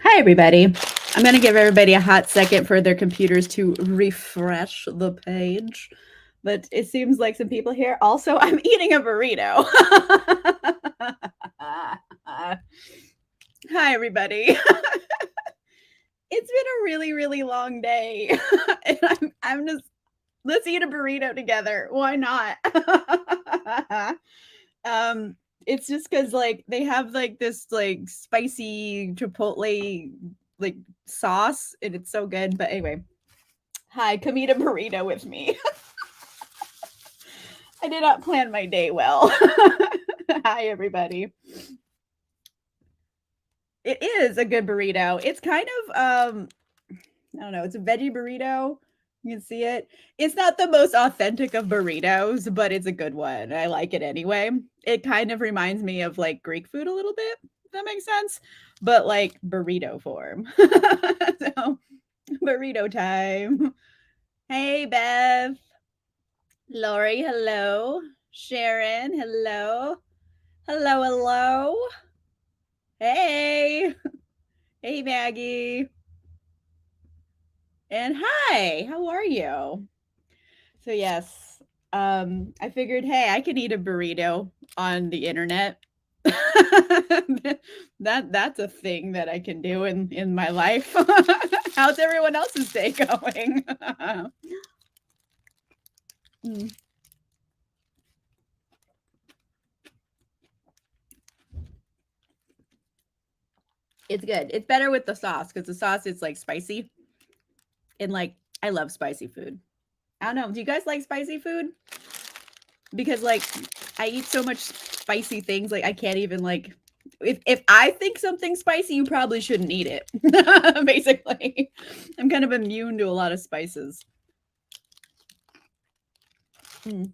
Hi, everybody. I'm going to give everybody a hot second for their computers to refresh the page. But it seems like some people here. Also, I'm eating a burrito. Hi, everybody. It's been a really, really long day. And I'm just, let's eat a burrito together. Why not? um, it's just because like they have like this like spicy chipotle like sauce and it's so good. But anyway, hi, come eat a burrito with me. I did not plan my day well. Hi, everybody. It is a good burrito. It's kind of I don't know, it's a veggie burrito. You can see it. It's not the most authentic of burritos, but it's a good one. I like it anyway. It kind of reminds me of like Greek food a little bit, if that makes sense, but like burrito form. So, burrito time. Hey, Beth. Lori, hello. Sharon, hello. Hello, hello. Hey. Hey, Maggie. And hi, how are you? So yes, I figured, hey, I can eat a burrito on the internet. That's a thing that I can do in my life. How's everyone else's day going? Mm, it's good. It's better with the sauce because the sauce is like spicy and like I love spicy food. I don't know. Do you guys like spicy food? Because like I eat so much spicy things, like I can't even like if I think something's spicy, you probably shouldn't eat it. Basically, I'm kind of immune to a lot of spices. Mm.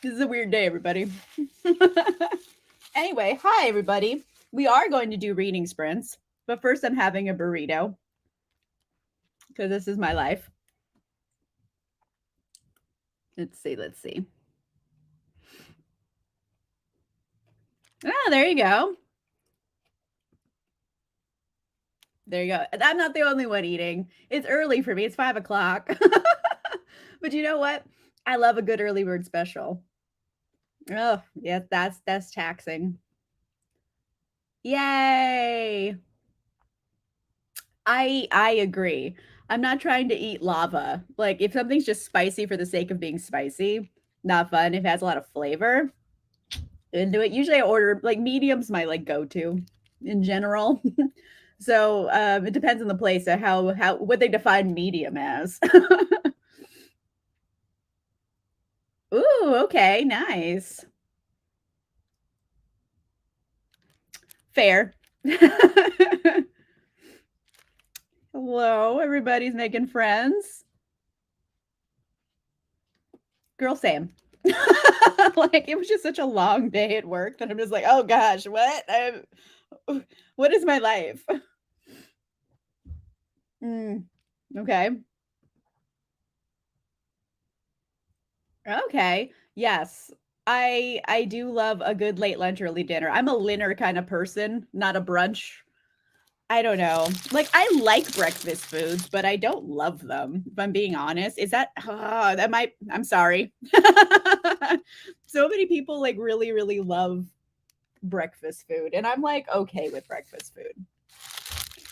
This is a weird day, everybody. Anyway, hi everybody. We are going to do reading sprints, but first I'm having a burrito because this is my life. Let's see. Let's see. Oh, there you go. There you go. I'm not the only one eating. It's early for me. It's 5 o'clock. But you know what? I love a good early bird special. Oh, yes, that's taxing. Yay. I agree. I'm not trying to eat lava. Like if something's just spicy for the sake of being spicy, not fun. If it has a lot of flavor, into it. Usually I order like medium's my like go-to in general. So it depends on the place how what they define medium as. Ooh, okay, nice. Fair. Hello, everybody's making friends. Girl, same. Like it was just such a long day at work that I'm just like, oh gosh, what is my life? Mm, okay. Okay. Yes. I do love a good late lunch, early dinner. I'm a dinner kind of person, not a brunch. I don't know. Like I like breakfast foods, but I don't love them. If I'm being honest, is that that might? I'm sorry. So many people like really, really love breakfast food, and I'm like okay with breakfast food.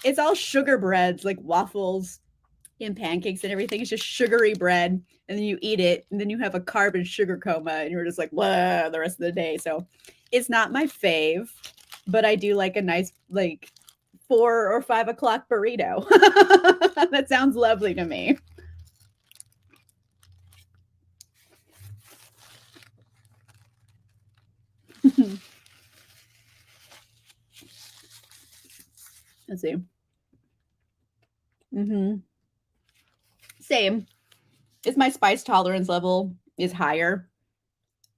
It's all sugar breads, like waffles and pancakes and everything. It's just sugary bread, and then you eat it, and then you have a carb and sugar coma, and you're just like blah the rest of the day. So it's not my fave, but I do like a nice like 4 or 5 o'clock burrito. That sounds lovely to me. Let's see. Hmm. Same. Is my spice tolerance level is higher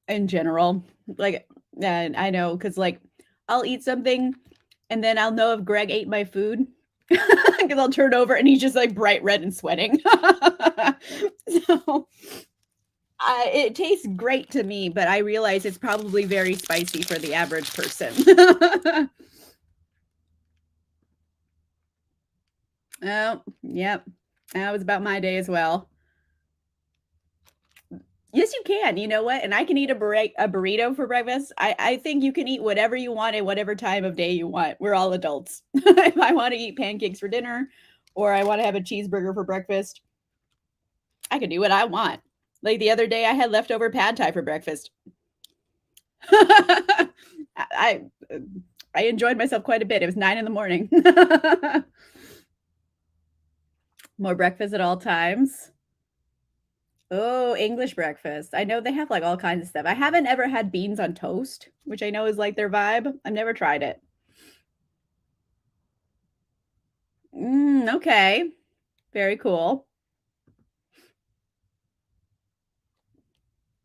in general. Like, and I know because like I'll eat something and then I'll know if Greg ate my food because I'll turn over and he's just like bright red and sweating. So It tastes great to me, but I realize it's probably very spicy for the average person. Oh, yep. That was about my day as well. Yes, you can. You know what? And I can eat a burrito for breakfast. I think you can eat whatever you want at whatever time of day you want. We're all adults. If I want to eat pancakes for dinner or I want to have a cheeseburger for breakfast, I can do what I want. Like the other day, I had leftover pad thai for breakfast. I I enjoyed myself quite a bit. It was 9 in the morning. More breakfast at all times. Oh, English breakfast. I know they have, like, all kinds of stuff. I haven't ever had beans on toast, which I know is, like, their vibe. I've never tried it. Okay. Very cool.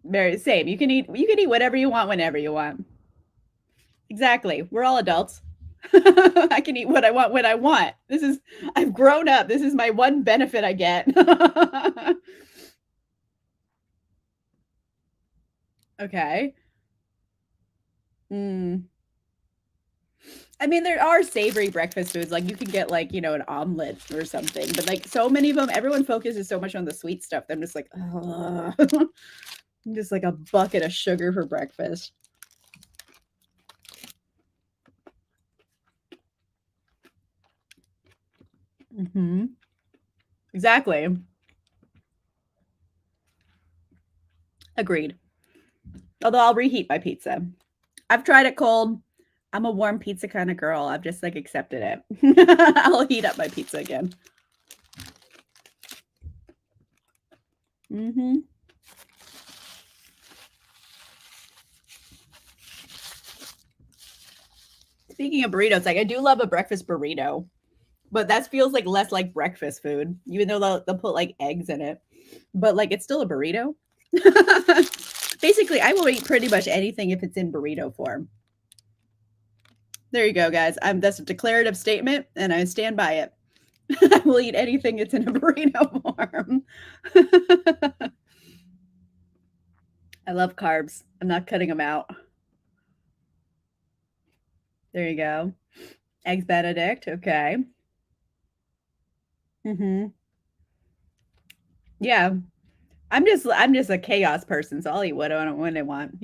Very same. You can eat whatever you want whenever you want. Exactly. We're all adults. I can eat what I want when I want. I've grown up. This is my one benefit I get. Okay. Mm. I mean, there are savory breakfast foods, like, you can get, like, an omelet or something, but, like, so many of them, everyone focuses so much on the sweet stuff that I'm just like, "Ugh." Just like a bucket of sugar for breakfast. Mhm. Exactly. Agreed. Although I'll reheat my pizza. I've tried it cold. I'm a warm pizza kinda girl. I've just, like, accepted it. I'll heat up my pizza again. Mhm. Speaking of burritos, like, I do love a breakfast burrito, but that feels, like, less like breakfast food, even though they'll put, like, eggs in it, but, like, it's still a burrito. Basically, I will eat pretty much anything if it's in burrito form. There you go, guys. That's a declarative statement, and I stand by it. I will eat anything that's in a burrito form. I love carbs. I'm not cutting them out. There you go. Eggs Benedict, okay. Mhm. Yeah. I'm just a chaos person, so I'll eat what I when I want.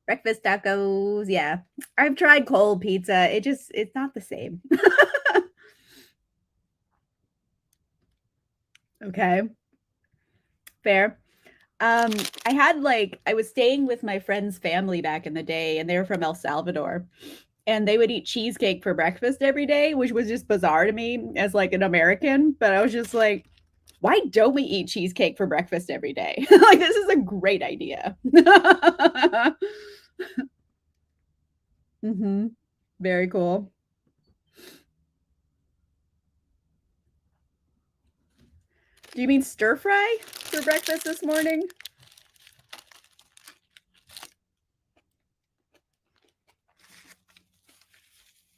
Breakfast tacos, yeah. I've tried cold pizza. It's not the same. Okay, fair. Um, I was staying with my friend's family back in the day, and they were from El Salvador, and they would eat cheesecake for breakfast every day, which was just bizarre to me as, like, an American, but I was just like, "Why don't we eat cheesecake for breakfast every day?" Like, this is a great idea. Mhm. Very cool. Do you mean stir fry for breakfast this morning?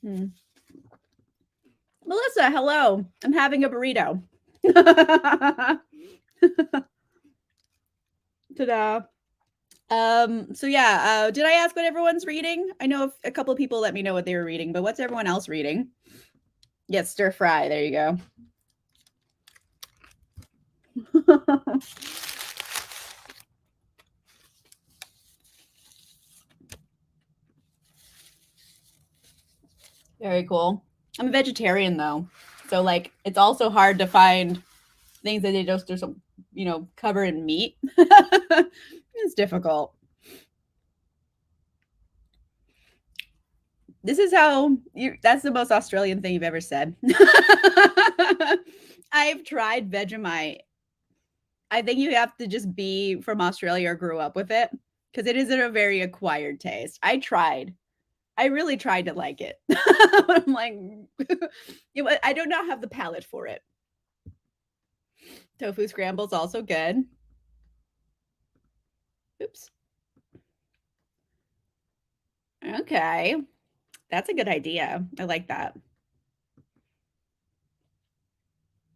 Hmm. Melissa, hello. I'm having a burrito. Ta-da. So yeah, did I ask what everyone's reading? I know a couple of people let me know what they were reading, but what's everyone else reading? Yes, stir fry. There you go. Very cool. I'm a vegetarian though. So like it's also hard to find things that they just are some, cover in meat. It's difficult. This is how you that's the most Australian thing you've ever said. I've tried Vegemite. I think you have to just be from Australia or grew up with it because it isn't a very acquired taste. I tried. I really tried to like it. I'm like, I do not have the palate for it. Tofu scramble's also good. Oops. Okay. That's a good idea. I like that.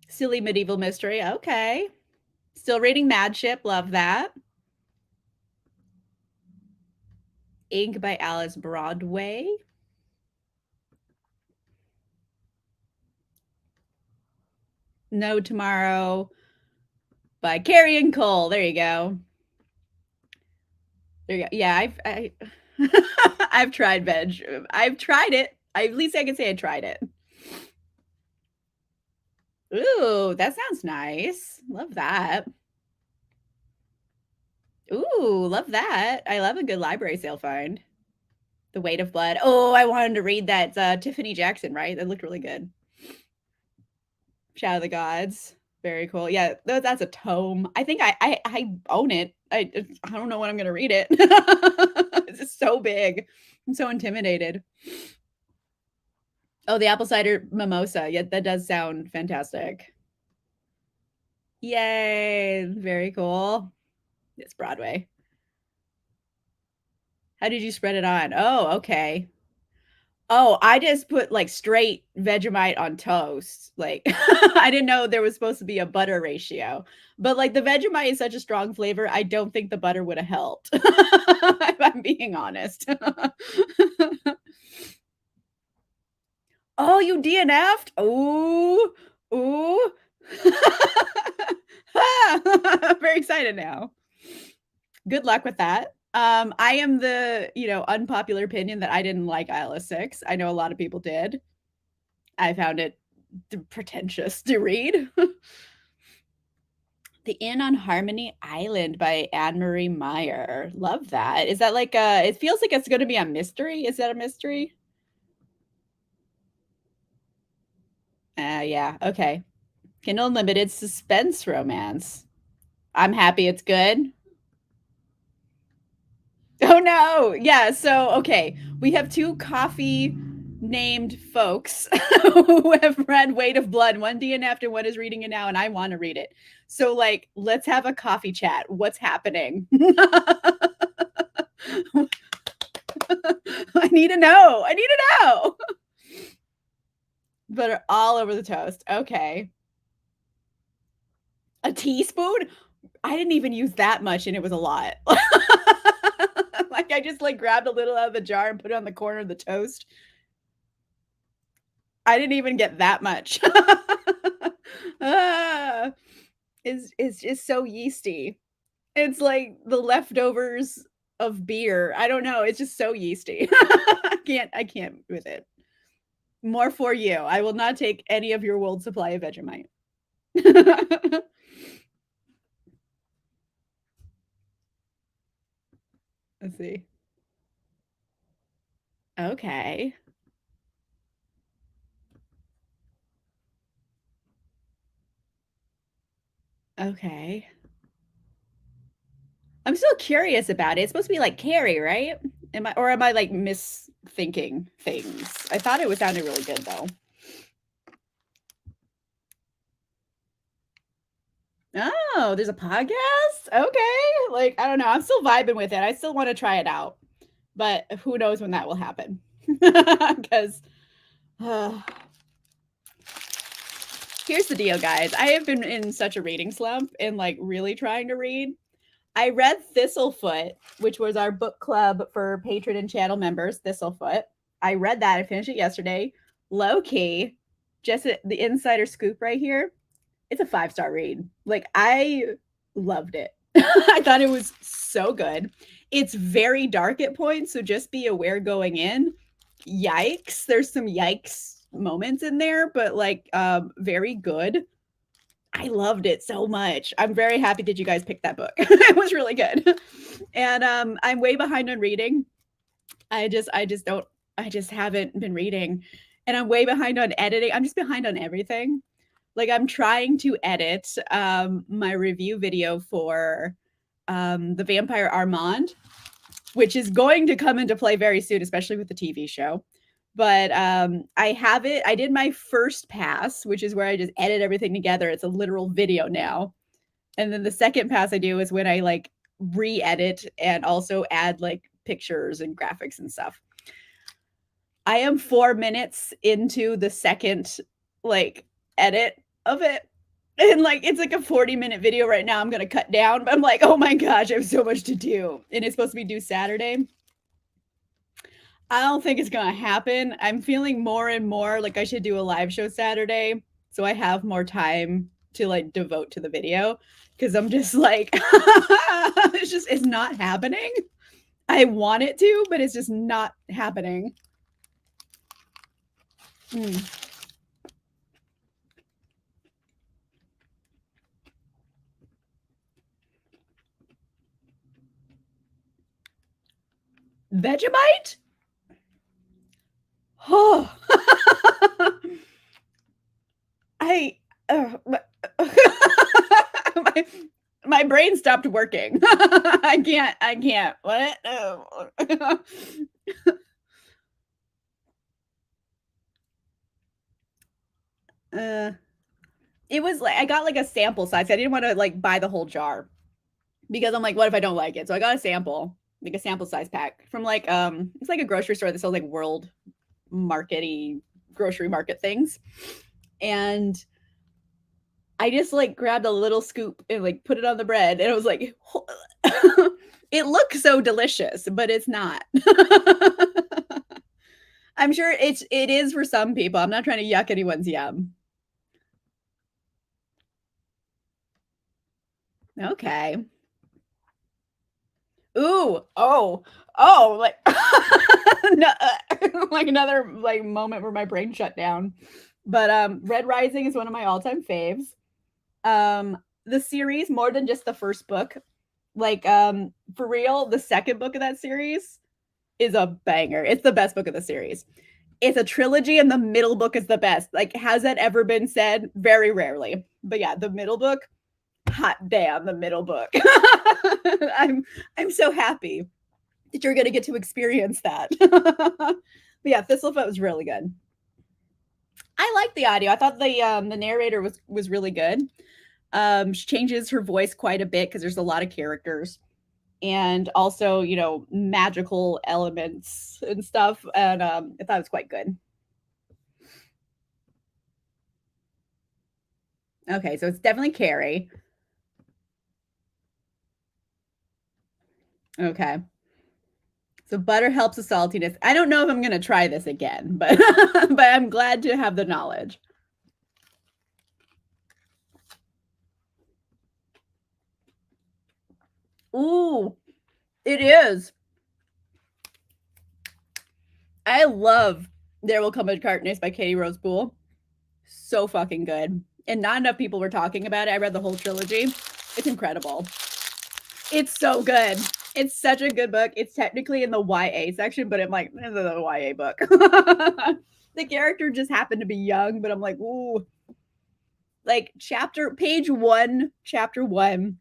Silly medieval mystery. Okay. Still reading Mad Ship. Love that. Ink by Alice Broadway. No Tomorrow by Carrie and Cole. There you go. There you go. Yeah, I've tried veg. I've tried it. At least I can say I tried it. Ooh, that sounds nice. Love that. Ooh, love that. I love a good library sale find. The Weight of Blood. Oh, I wanted to read that. It's Tiffany Jackson, right? That looked really good. Shadow of the Gods. Very cool. Yeah, that's a tome. I think I own it. I don't know when I'm gonna read it. It's just so big. I'm so intimidated. Oh, the apple cider mimosa. Yeah, that does sound fantastic. Yay! Very cool. It's Broadway. How did you spread it on? Oh, okay. Oh, I just put, like, straight Vegemite on toast, like, I didn't know there was supposed to be a butter ratio, but, like, the Vegemite is such a strong flavor, I don't think the butter would have helped, if I'm being honest. Oh, you DNF'd? Ooh, ooh. Very excited now. Good luck with that. I am the, unpopular opinion that I didn't like Isla 6. I know a lot of people did. I found it pretentious to read. The Inn on Harmony Island by Anne Marie Meyer. Love that. Is that like it feels like it's gonna be a mystery. Is that a mystery? Yeah, okay. Kindle Unlimited suspense romance. I'm happy it's good. Oh no. Yeah, so okay. We have two coffee named folks who have read Weight of Blood. One DNF'd and one is reading it now, and I want to read it. So like let's have a coffee chat. What's happening? I need to know. I need to know. Butter all over the toast. Okay. A teaspoon? I didn't even use that much and it was a lot. Like I just like grabbed a little out of the jar and put it on the corner of the toast. I didn't even get that much. Ah, it's just so yeasty. It's like the leftovers of beer. I don't know. It's just so yeasty. I can't with it. More for you. I will not take any of your world supply of Vegemite. Let's see. Okay. Okay. I'm still curious about it. It's supposed to be like Carrie, right? Am I like misthinking things? I thought it was sounded really good though. Oh, there's a podcast? Okay. Like, I don't know. I'm still vibing with it. I still want to try it out. But who knows when that will happen. Because here's the deal, guys. I have been in such a reading slump and like really trying to read. I read Thistlefoot, which was our book club for patron and channel members, Thistlefoot. I read that. I finished it yesterday. Low key, just the insider scoop right here. It's a 5-star read. Like, I loved it. I thought it was so good. It's very dark at points, so just be aware going in. Yikes. There's some yikes moments in there, but like very good. I loved it so much. I'm very happy that you guys picked that book. It was really good. And I'm way behind on reading. I just haven't been reading. And I'm way behind on editing. I'm just behind on everything. Like I'm trying to edit my review video for The Vampire Armand, which is going to come into play very soon, especially with the TV show. But I have it. I did my first pass, which is where I just edit everything together. It's a literal video now. And then the second pass I do is when I like re-edit and also add like pictures and graphics and stuff. I am 4 minutes into the second like edit of it. And, like, it's like a 40-minute video right now I'm gonna cut down, but I'm like, "Oh my gosh, I have so much to do." And it's supposed to be due Saturday. I don't think it's gonna happen. I'm feeling more and more like I should do a live show Saturday, so I have more time to, like, devote to the video. Because 'cause I'm just like, it's not happening. I want it to, but it's just not happening. Mm. Vegemite? Oh. I my my my brain stopped working. I can't. What? Oh. Uh, it was like I got, like, a sample size. I didn't wanna, like, buy the whole jar because I'm like, "What if I don't like it?" So I got a sample, like a sample size pack from, like, it's like a grocery store that sells, like, world market-y grocery market things, and I just, like, grabbed a little scoop and, like, put it on the bread, and it was like, it looks so delicious, but it's not. I'm sure it is for some people. I'm not trying to yuck anyone's yum. Okay. Ooh, like no, like another like moment where my brain shut down. But Red Rising is one of my all-time faves. The series more than just the first book. Like for real, the second book of that series is a banger. It's the best book of the series. It's a trilogy and the middle book is the best. Like has that ever been said? Very rarely. But yeah, the middle book, hot damn, the middle book. I'm so happy that you're gonna get to experience that. But yeah, Thistlefoot was really good. I like the audio. I thought the narrator was really good. She changes her voice quite a bit because there's a lot of characters and also, magical elements and stuff. And I thought it was quite good. Okay, so it's definitely Carrie. Okay. So butter helps the saltiness. I don't know if I'm gonna try this again, but but I'm glad to have the knowledge. Ooh, it is. I love There Will Come a Darkness by Katie Rose Poole. So fucking good. And not enough people were talking about it. I read the whole trilogy. It's incredible. It's so good. It's such a good book. It's technically in the YA section, but I'm like, this is a YA book. The character just happened to be young, but I'm like, ooh, like page one, chapter one.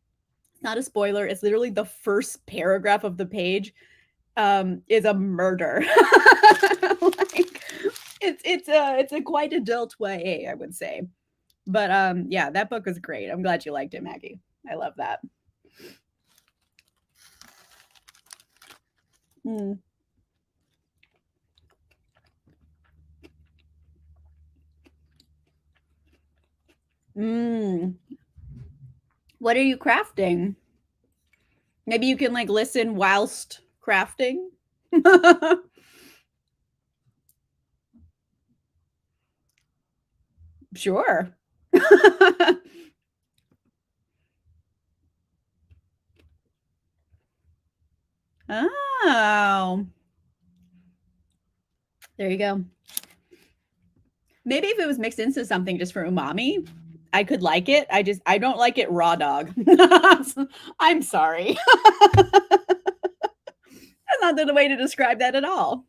Not a spoiler. It's literally the first paragraph of the page is a murder. Like it's a quite adult YA, I would say. But yeah, that book was great. I'm glad you liked it, Maggie. I love that. Mm. Mm. What are you crafting? Maybe you can like listen whilst crafting. Sure. Oh, there you go. Maybe if it was mixed into something just for umami, I could like it. I don't like it raw dog. I'm sorry. That's not the way to describe that at all.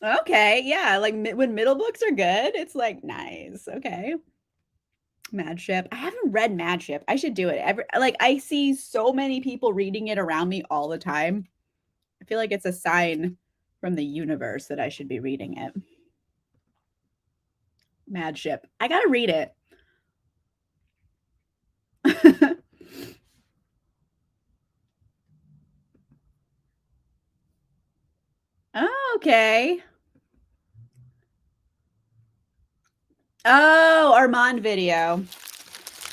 Okay, yeah, like when middle books are good, it's like nice. Okay. Mad Ship. I haven't read Mad Ship. I should do it. Like I see so many people reading it around me all the time. I feel like it's a sign from the universe that I should be reading it. Mad Ship. I gotta read it. Oh, okay. Oh, Armand video.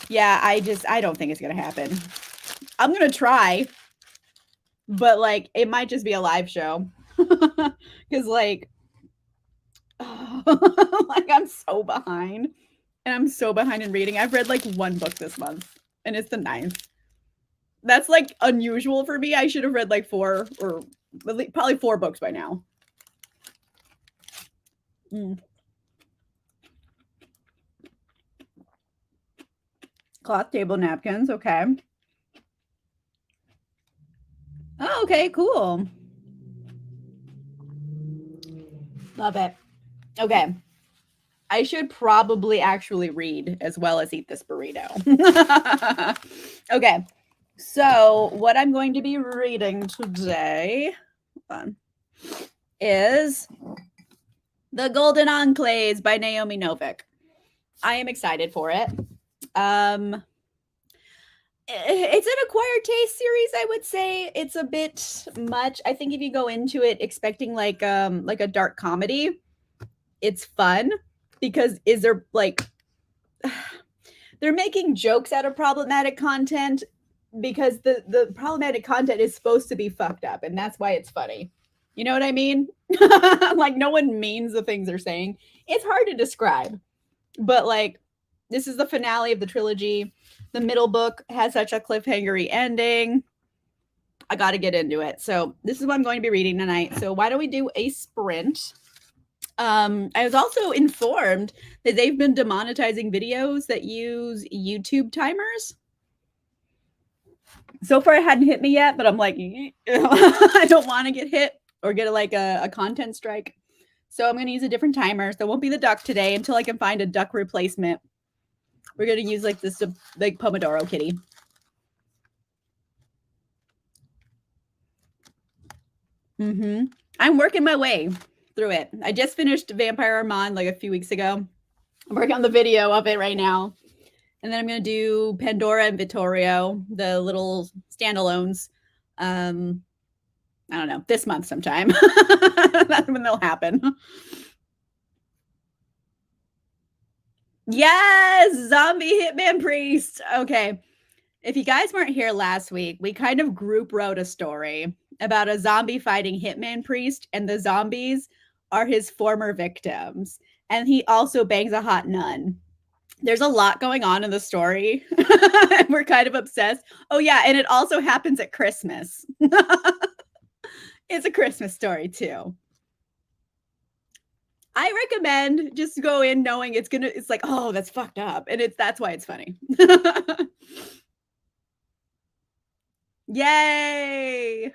Yeah, I don't think it's gonna happen. I'm gonna try, but like it might just be a live show. Cause like, like I'm so behind. And I'm so behind in reading. I've read like one book this month, and it's the 9th. That's like unusual for me. I should have read like 4 or probably 4 books by now. Cloth table napkins. Okay. Oh, okay, cool. Love it. Okay. I should probably actually read as well as eat this burrito. Okay. So, what I'm going to be reading today is The Golden Enclaves by Naomi Novik. I am excited for it. It's an acquired taste series, I would say. It's a bit much. I think if you go into it expecting like a dark comedy, it's fun because they're making jokes out of problematic content because the problematic content is supposed to be fucked up, and that's why it's funny. You know what I mean? Like no one means the things they're saying. It's hard to describe. But like this is the finale of the trilogy. The middle book has such a cliffhangery ending. I got to get into it. So this is what I'm going to be reading tonight. So why don't we do a sprint? I was also informed that they've been demonetizing videos that use YouTube timers. So far, it hadn't hit me yet, but I'm like, I don't want to get hit or get a content strike. So I'm going to use a different timer. So it won't be the duck today until I can find a duck replacement. We're going to use like this like Pomodoro kitty. I'm working my way through it. I just finished Vampire Armand like a few weeks ago. I'm working on the video of it right now. And then I'm going to do Pandora and Vittorio, the little standalones. I don't know, this month sometime. That's when they'll happen. Yes, Zombie Hitman Priest. Okay. If you guys weren't here last week, we kind of group wrote a story about a zombie fighting Hitman Priest, and the zombies are his former victims. And he also bangs a hot nun. There's a lot going on in the story. We're kind of obsessed. Oh, yeah. And it also happens at Christmas. It's a Christmas story, too. I recommend just go in knowing it's like, oh, that's fucked up. And that's why it's funny. Yay.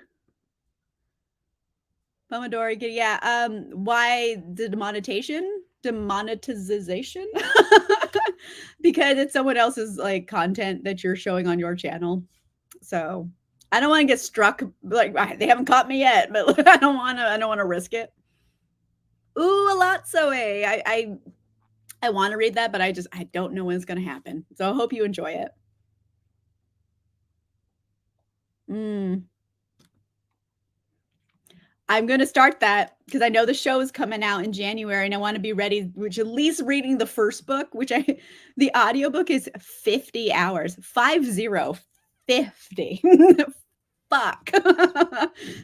Pomodoro, yeah. Why the demonetization? Because it's someone else's like content that you're showing on your channel. So I don't want to get struck. Like they haven't caught me yet, but I don't want to risk it. Ooh, Alazzo. I want to read that, but I don't know when it's going to happen. So I hope you enjoy it. I'm going to start that because I know the show is coming out in January and I want to be ready, which at least reading the first book, the audiobook is 50 hours, 50. Fuck.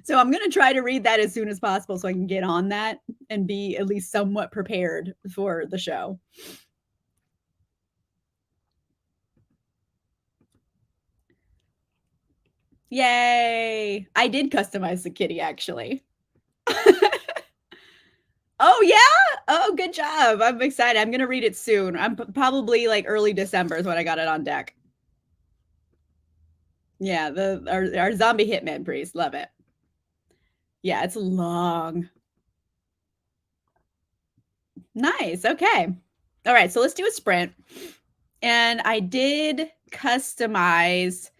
So I'm going to try to read that as soon as possible so I can get on that and be at least somewhat prepared for the show. Yay. I did customize the kitty actually. Oh, yeah? Oh, good job. I'm excited. I'm going to read it soon. I'm probably like early December is when I got it on deck. Yeah, our zombie hitman priest. Love it. Yeah, it's long. Nice. Okay. All right. So let's do a sprint. And I did customize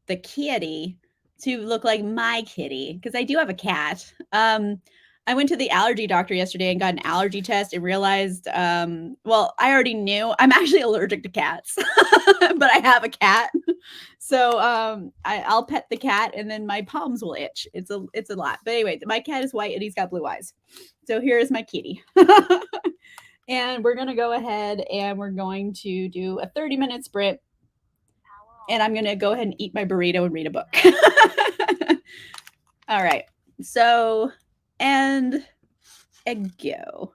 the kitty to look like my kitty because I do have a cat. I went to the allergy doctor yesterday and got an allergy test and realized, well, I already knew I'm actually allergic to cats, but I have a cat. So I'll pet the cat and then my palms will itch. It's a lot. But anyway, my cat is white and he's got blue eyes. So here is my kitty. And we're gonna go ahead and we're going to do a 30-minute sprint, and I'm gonna go ahead and eat my burrito and read a book. All right. So, and go.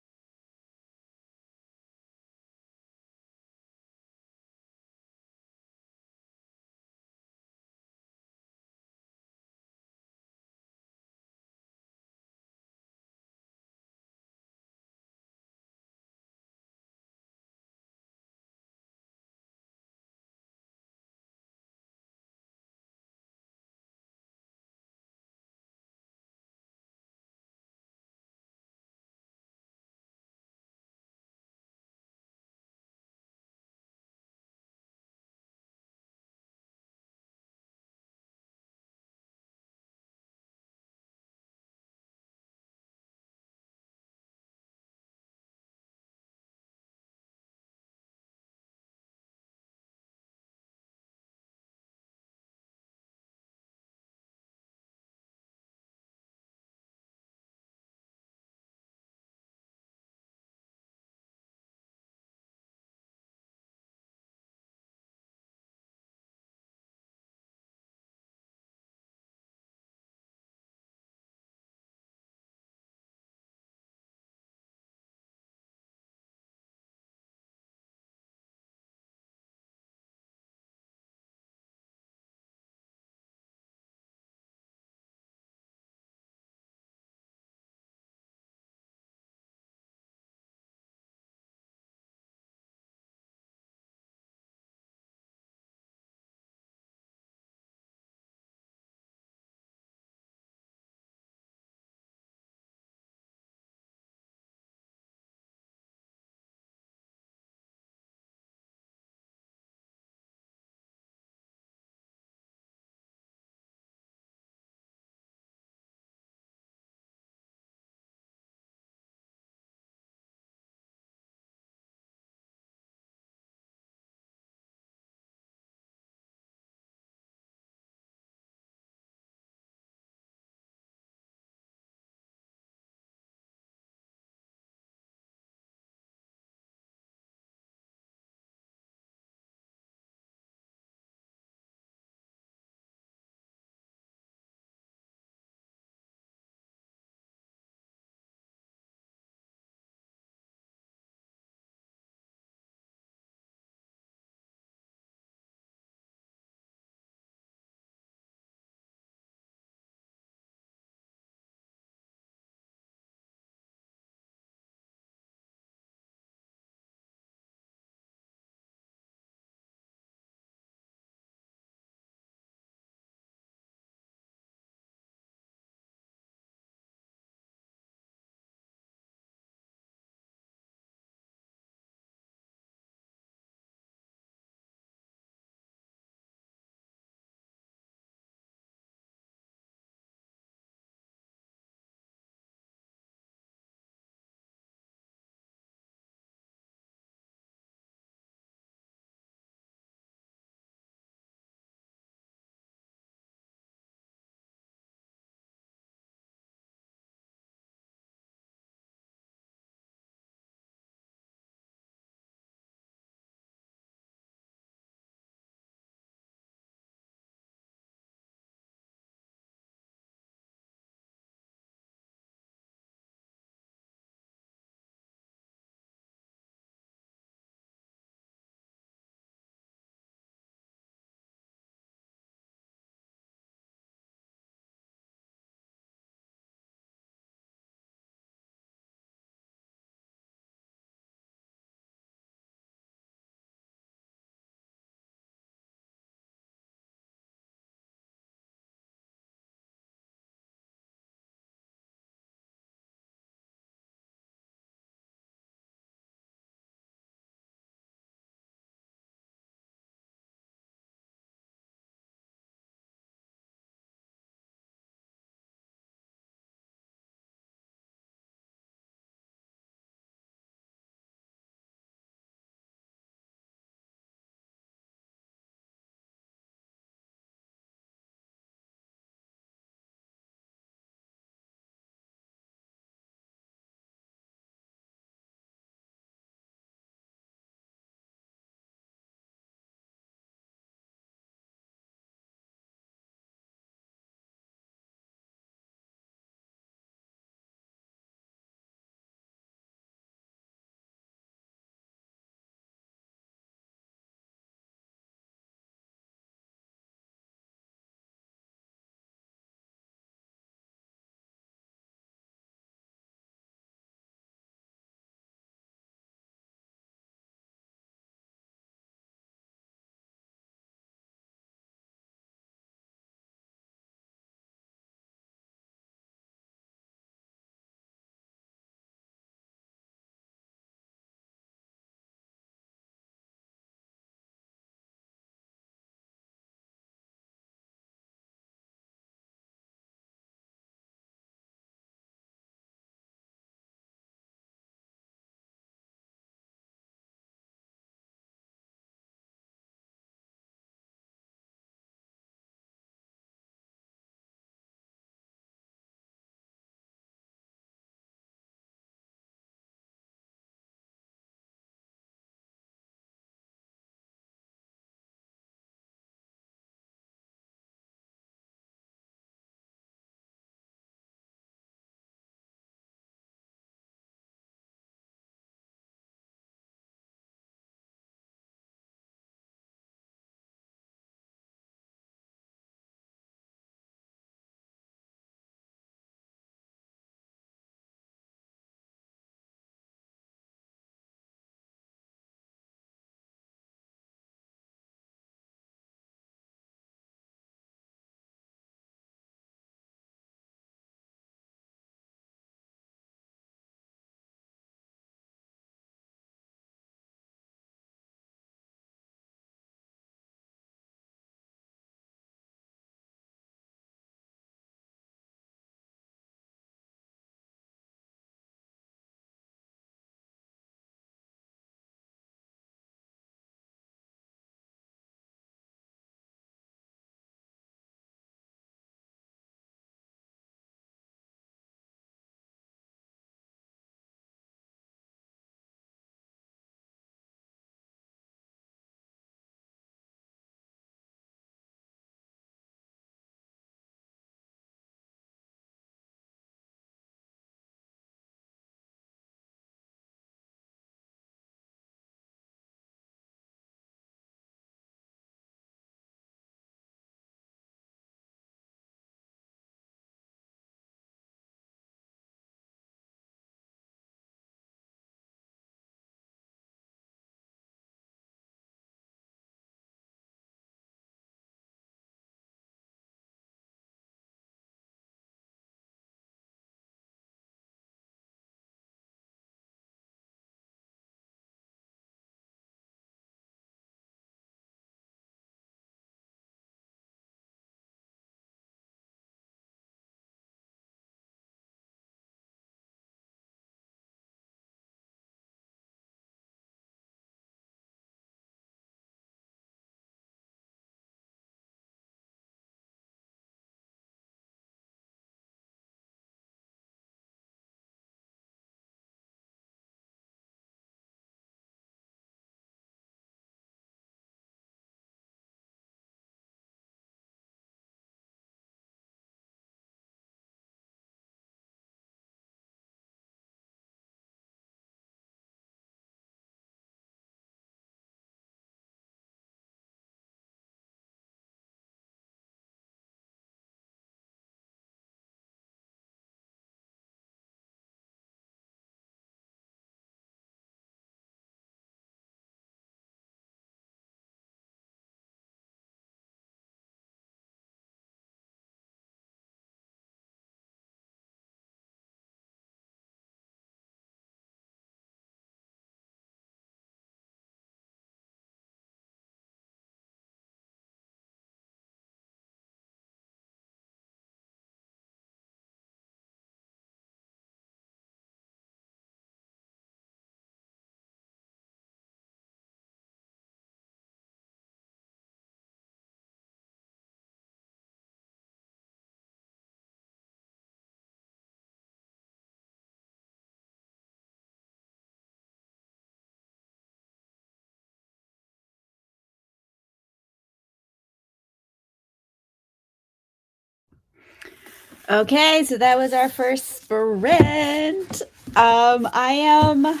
Okay, so that was our first sprint. I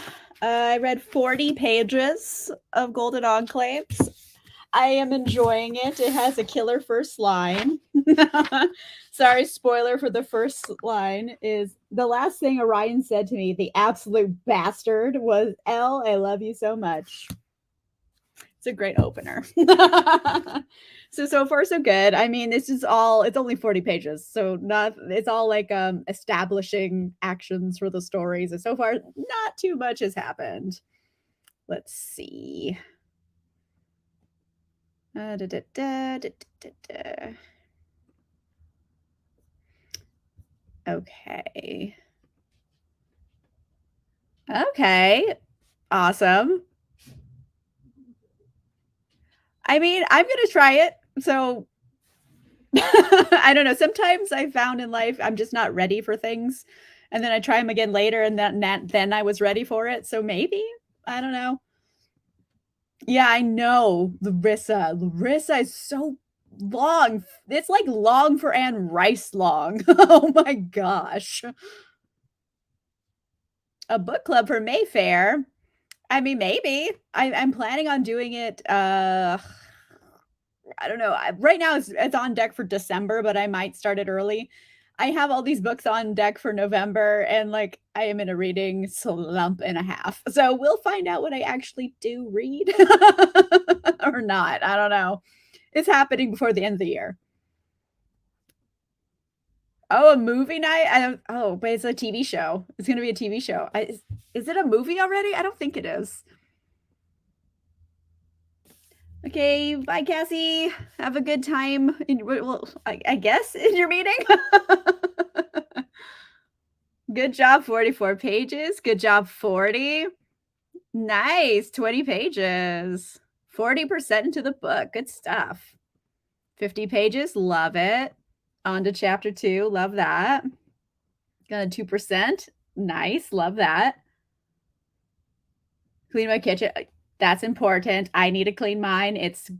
read 40 pages of Golden Enclaves. I am enjoying it. It has a killer first line. Sorry, spoiler for the first line is the last thing Orion said to me, the absolute bastard, was, "Elle, I love you so much." It's a great opener. So far so good. I mean, it's only 40 pages. So not it's all like establishing actions for the stories. And so far not too much has happened. Let's see. Da, da, da, da, da, da. Okay. Okay. Awesome. I mean, I'm gonna try it. So I don't know. Sometimes I found in life I'm just not ready for things, and then I try them again later, and then I was ready for it. So maybe I don't know. Yeah, I know Larissa. Larissa is so long. It's like long for Anne Rice long. Oh my gosh. A book club for Mayfair. I mean, maybe. I'm planning on doing it. I don't know. Right now it's on deck for December, but I might start it early. I have all these books on deck for November, and like I am in a reading slump and a half. So we'll find out what I actually do read or not. I don't know. It's happening before the end of the year. Oh, a movie night? I don't. Oh, but it's a TV show. It's gonna be a TV show. Is it a movie already? I don't think it is. Okay, bye, Cassie. Have a good time. Well, I guess in your meeting. Good job, 44 pages. Good job, 40. Nice, 20 pages. 40% into the book. Good stuff. 50 pages. Love it. On to chapter 2. Love that. Got a 2%. Nice. Love that. Clean my kitchen. That's important. I need to clean mine. It's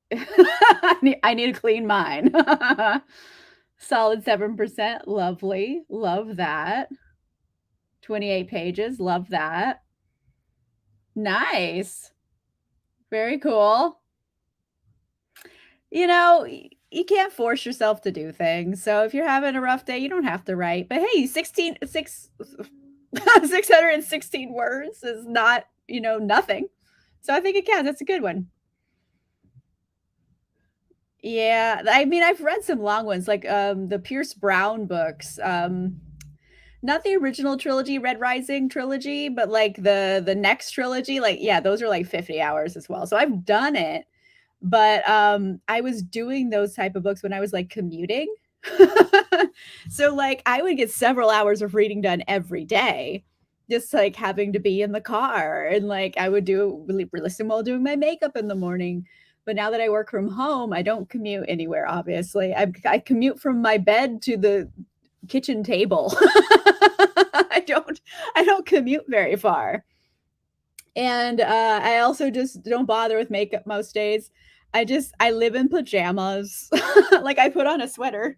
I need to clean mine. Solid 7%. Lovely. Love that. 28 pages. Love that. Nice. Very cool. You know, you can't force yourself to do things. So if you're having a rough day, you don't have to write. But hey, 616 words is not, nothing. So I think it counts. That's a good one. Yeah, I mean, I've read some long ones, like, the Pierce Brown books, not the original trilogy, Red Rising trilogy, but, like, the next trilogy, like, yeah, those are, like, 50 hours as well, so I've done it, but, I was doing those type of books when I was, like, commuting. So, like, I would get several hours of reading done every day, just, like, having to be in the car, and, like, I would listen while doing my makeup in the morning. But now that I work from home, I don't commute anywhere, obviously. I commute from my bed to the kitchen table. I don't commute very far. And, I also just don't bother with makeup most days. I live in pajamas. Like, I put on a sweater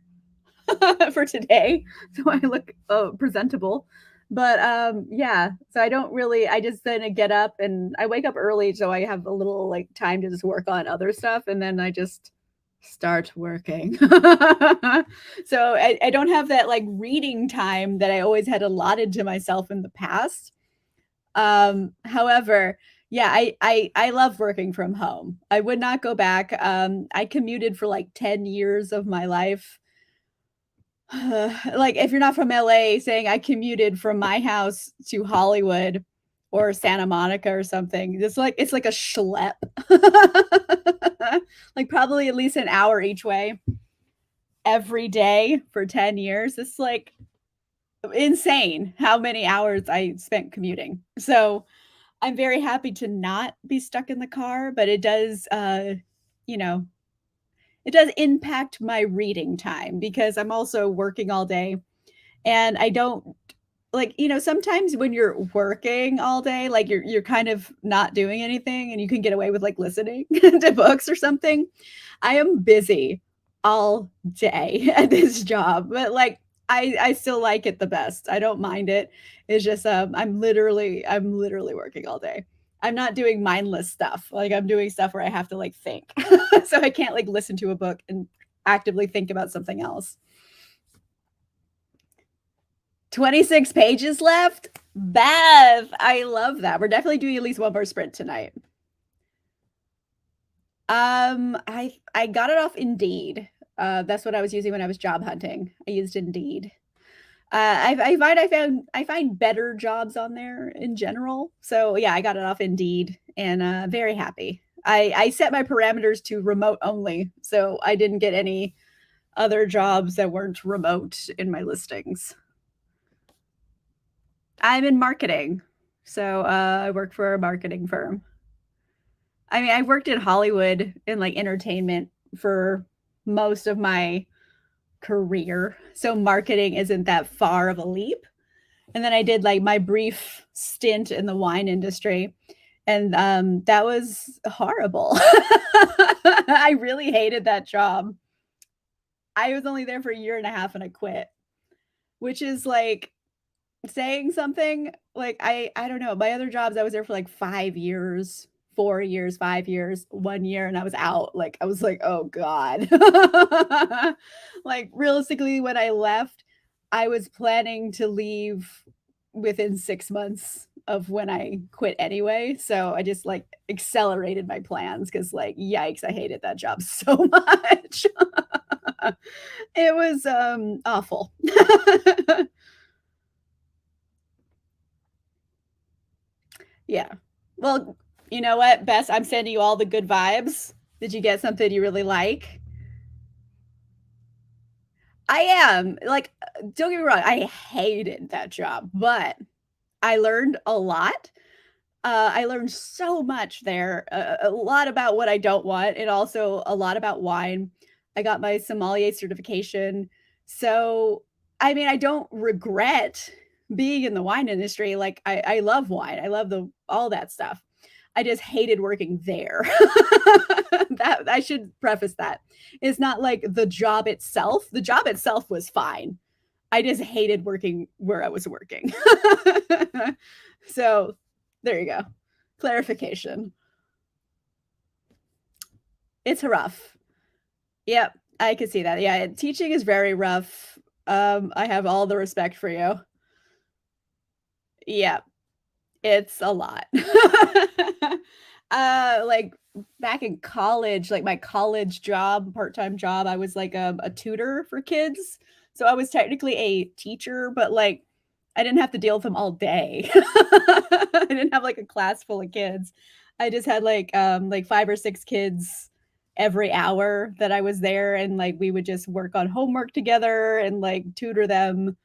for today, so I look, presentable. But, yeah, so I just then get up and I wake up early, so I have a little, like, time to just work on other stuff, and then I just start working. So I don't have that, like, reading time that I always had allotted to myself in the past. However, yeah, I love working from home. I would not go back. I commuted for, like, 10 years of my life. Like, if you're not from LA, saying I commuted from my house to Hollywood or Santa Monica or something, it's like a schlep. Like, probably at least an hour each way every day for 10 years. It's, like, insane how many hours I spent commuting. So, I'm very happy to not be stuck in the car, but you know, it does impact my reading time because I'm also working all day and I don't like, sometimes when you're working all day, like you're kind of not doing anything and you can get away with like listening to books or something. I am busy all day at this job, but like I still like it the best. I don't mind it. It's just, I'm literally working all day. I'm not doing mindless stuff. Like, I'm doing stuff where I have to, like, think. So I can't, like, listen to a book and actively think about something else. 26 pages left? Beth, I love that. We're definitely doing at least one more sprint tonight. I got it off Indeed. That's what I was using when I was job hunting. I used Indeed. I find better jobs on there in general. So yeah, I got it off Indeed and very happy. I set my parameters to remote only, so I didn't get any other jobs that weren't remote in my listings. I'm in marketing, so I work for a marketing firm. I mean, I worked in Hollywood in like entertainment for most of my career, so marketing isn't that far of a leap. And then I did like my brief stint in the wine industry, and that was horrible. I really hated that job. I was only there for a year and a half and I quit, which is like saying something. Like I don't know. My other jobs, I was there for like 5 years, 4 years, 5 years, 1 year, and I was out. Like I was like, oh God. Like realistically, when I left, I was planning to leave within 6 months of when I quit anyway. So I just like accelerated my plans because like yikes, I hated that job so much. It was awful. Yeah. Well, you know what, Bess? I'm sending you all the good vibes. Did you get something you really like? I am. Like, don't get me wrong, I hated that job, but I learned a lot. I learned so much there, a lot about what I don't want, and also a lot about wine. I got my sommelier certification. So, I mean, I don't regret being in the wine industry. Like, I love wine. I love the all that stuff. I just hated working there. That I should preface that. It's not like the job itself. The job itself was fine. I just hated working where I was working. So, there you go. Clarification. It's rough. Yep, I can see that. Yeah, teaching is very rough. I have all the respect for you. Yeah, it's a lot. Like back in college, like my college job, part-time job, I was like a tutor for kids. So I was technically a teacher, but like I didn't have to deal with them all day. I didn't have like a class full of kids. I just had like 5 or 6 kids every hour that I was there, and like we would just work on homework together and like tutor them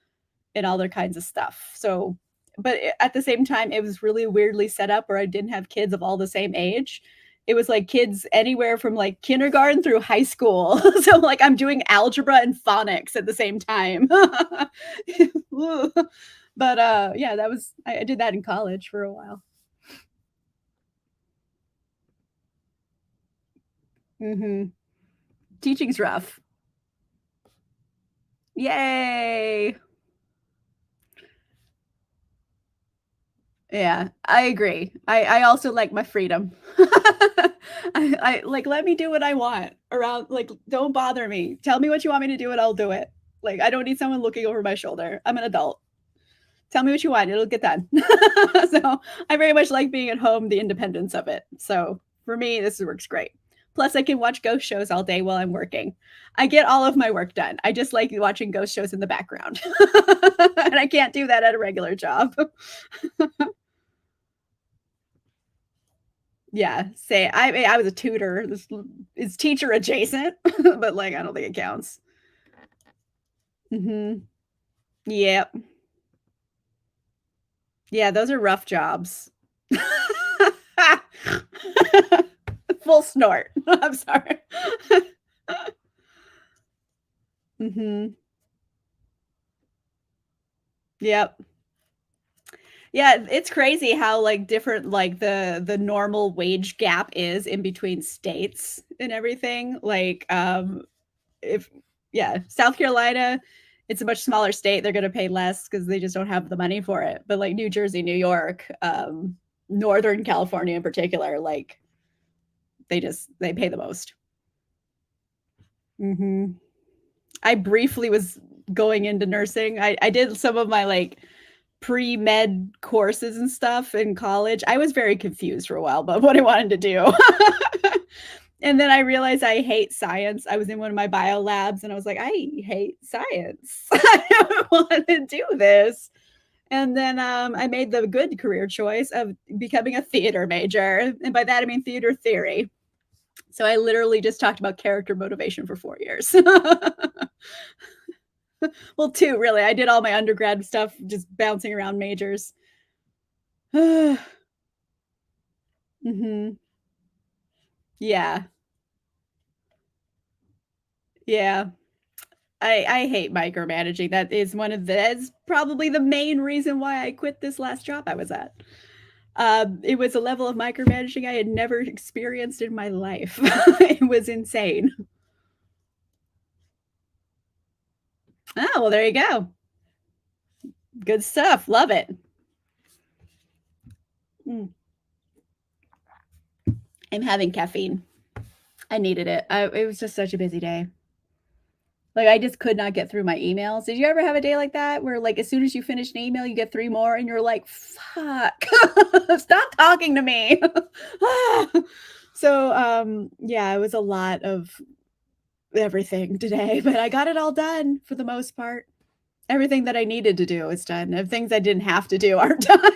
and all their kinds of stuff. So, but at the same time, it was really weirdly set up where I didn't have kids of all the same age. It was like kids anywhere from like kindergarten through high school. So like I'm doing algebra and phonics at the same time. But yeah, that was I did that in college for a while. Mhm. Teaching's rough. Yay. Yeah, I agree. I also like my freedom. I like, let me do what I want around like, don't bother me. Tell me what you want me to do and I'll do it. Like, I don't need someone looking over my shoulder. I'm an adult. Tell me what you want, it'll get done. So, I very much like being at home, the independence of it. So, for me, this works great. Plus, I can watch ghost shows all day while I'm working. I get all of my work done. I just like watching ghost shows in the background. And I can't do that at a regular job. Yeah, say I was a tutor. This is teacher adjacent, but, like, I don't think it counts. Mhm. Yep. Yeah, those are rough jobs. Full snort. I'm sorry. Mhm. Yep. Yeah, it's crazy how, like, different, like, the normal wage gap is in between states and everything. Like, if yeah, South Carolina It's a much smaller state, they're gonna pay less because they just don't have the money for it. But, like, New Jersey, New York, Northern California in particular, like, they pay the most. Mhm. I briefly was going into nursing. I did some of my, like, pre-med courses and stuff in college. I was very confused for a while about what I wanted to do. And then I realized I hate science. I was in one of my bio labs and I was like, "I hate science. I don't wanna do this." And then, I made the good career choice of becoming a theater major, and by that I mean theater theory. So I literally just talked about character motivation for 4 years. Well, 2 really. I did all my undergrad stuff just bouncing around majors. Mhm. Yeah. Yeah. I hate micromanaging. That is probably the main reason why I quit this last job I was at. It was a level of micromanaging I had never experienced in my life. It was insane. Oh, well, there you go. Good stuff. Love it. Mm. I'm having caffeine. I needed it. It was just such a busy day. Like, I just could not get through my emails. Did you ever have a day like that where, like, as soon as you finish an email, you get 3 more and you're like, "Fuck, stop talking to me." So, yeah, it was a lot of everything today, but I got it all done for the most part. Everything that I needed to do is done. The things I didn't have to do aren't done.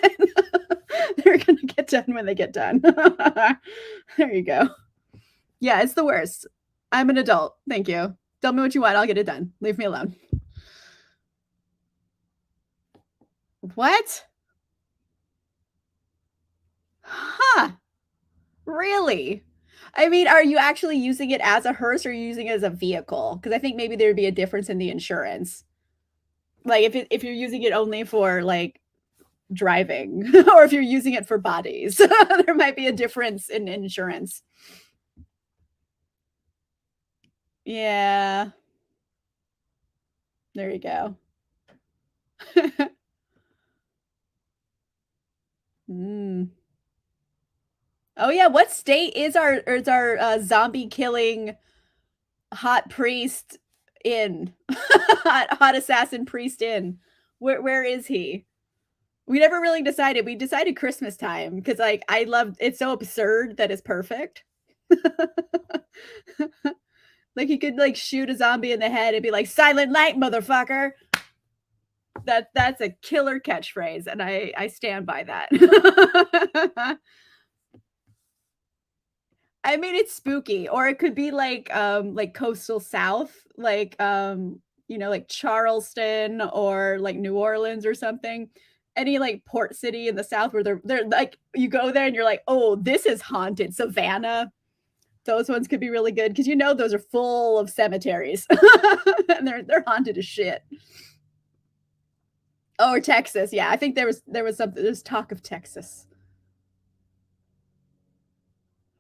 They're gonna get done when they get done. There you go. Yeah, it's the worst. I'm an adult. Thank you. Tell me what you want, I'll get it done. Leave me alone. What? Huh, really? I mean, are you actually using it as a hearse or are you using it as a vehicle? Because I think maybe there would be a difference in the insurance. Like, if you're using it only for, like, driving or if you're using it for bodies, there might be a difference in insurance. Yeah, there you go. Mm. Oh, yeah, what state is our zombie killing hot priest in? Hot assassin priest in? Where is he? We never really decided. We decided Christmas time because, like, I love it's so absurd that it's perfect. Like, he could, like, shoot a zombie in the head and be like, "Silent night, motherfucker." That's a killer catchphrase, and I stand by that. I mean, it's spooky, or it could be like coastal South, like Charleston or like New Orleans or something. Any like port city in the South where they're like you go there and you're like, oh, this is haunted. Savannah, those ones could be really good because you know those are full of cemeteries and they're haunted as shit. Oh, or Texas, yeah. I think there was something. There's talk of Texas.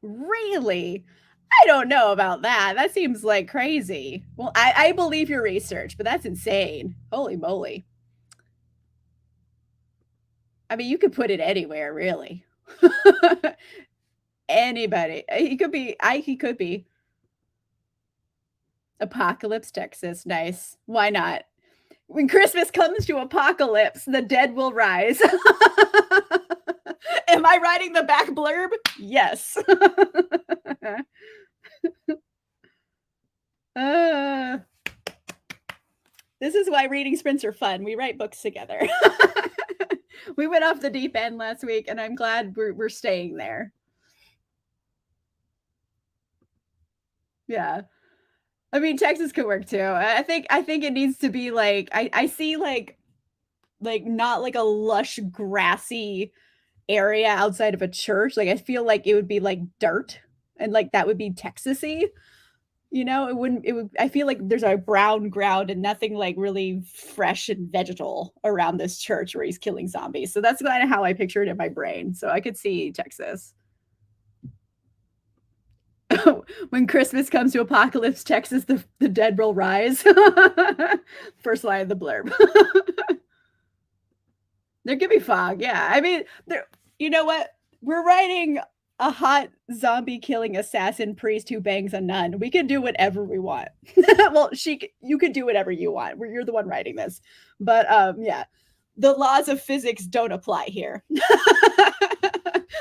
Really? I don't know about that. That seems like crazy. Well, I believe your research, but that's insane. Holy moly. I mean, you could put it anywhere, really. Anybody. He could be. Apocalypse, Texas. Nice. Why not? When Christmas comes to apocalypse, the dead will rise. Am I writing the back blurb? Yes. uh, this is why reading sprints are fun. We write books together. We went off the deep end last week, and I'm glad we're staying there. Yeah. I mean, Texas could work too. I think it needs to be like I see like not like a lush grassy area outside of a church. Like I feel like it would be like dirt and like that would be Texasy. You know, it would I feel like there's a brown ground and nothing like really fresh and vegetal around this church where he's killing zombies. So that's kind of how I picture it in my brain. So I could see Texas. When Christmas comes to Apocalypse, Texas, the dead will rise. First line of the blurb. There could be fog, yeah. I mean, there you know what? We're writing a hot zombie killing assassin priest who bangs a nun. We can do whatever we want. Well, you could do whatever you want. You're the one writing this. But yeah. The laws of physics don't apply here.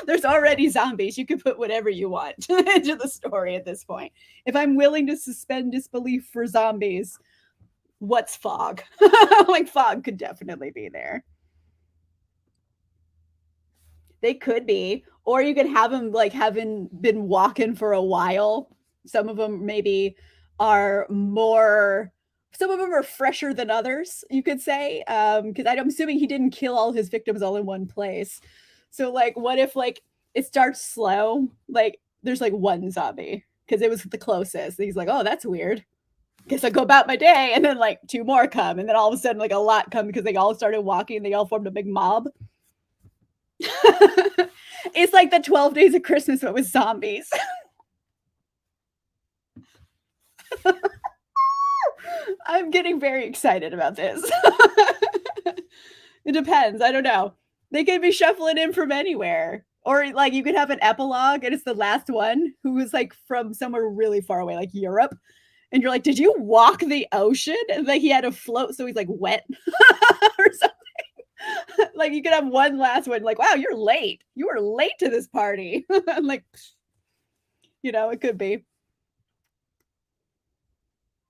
There's already zombies. You can put whatever you want into the story at this point. If I'm willing to suspend disbelief for zombies, what's fog? Like fog could definitely be there. They could be, or you could have them like having been walking for a while. Some of them maybe are more. Some of them are fresher than others, you could say, because I'm assuming he didn't kill all his victims all in one place. So, like, what if like it starts slow? Like, there's like one zombie because it was the closest. And he's like, "Oh, that's weird. Guess I go about my day," and then like two more come, and then all of a sudden like a lot come because they all started walking. And they all formed a big mob. It's like the 12 Days of Christmas, but with zombies. I'm getting very excited about this. It depends. I don't know. They could be shuffling in from anywhere. Or like you could have an epilogue and it's the last one who was like from somewhere really far away, like Europe. And you're like, did you walk the ocean? And like he had a float, so he's like wet or something. Like you could have one last one, like, wow, you're late. You were late to this party. Like, it could be.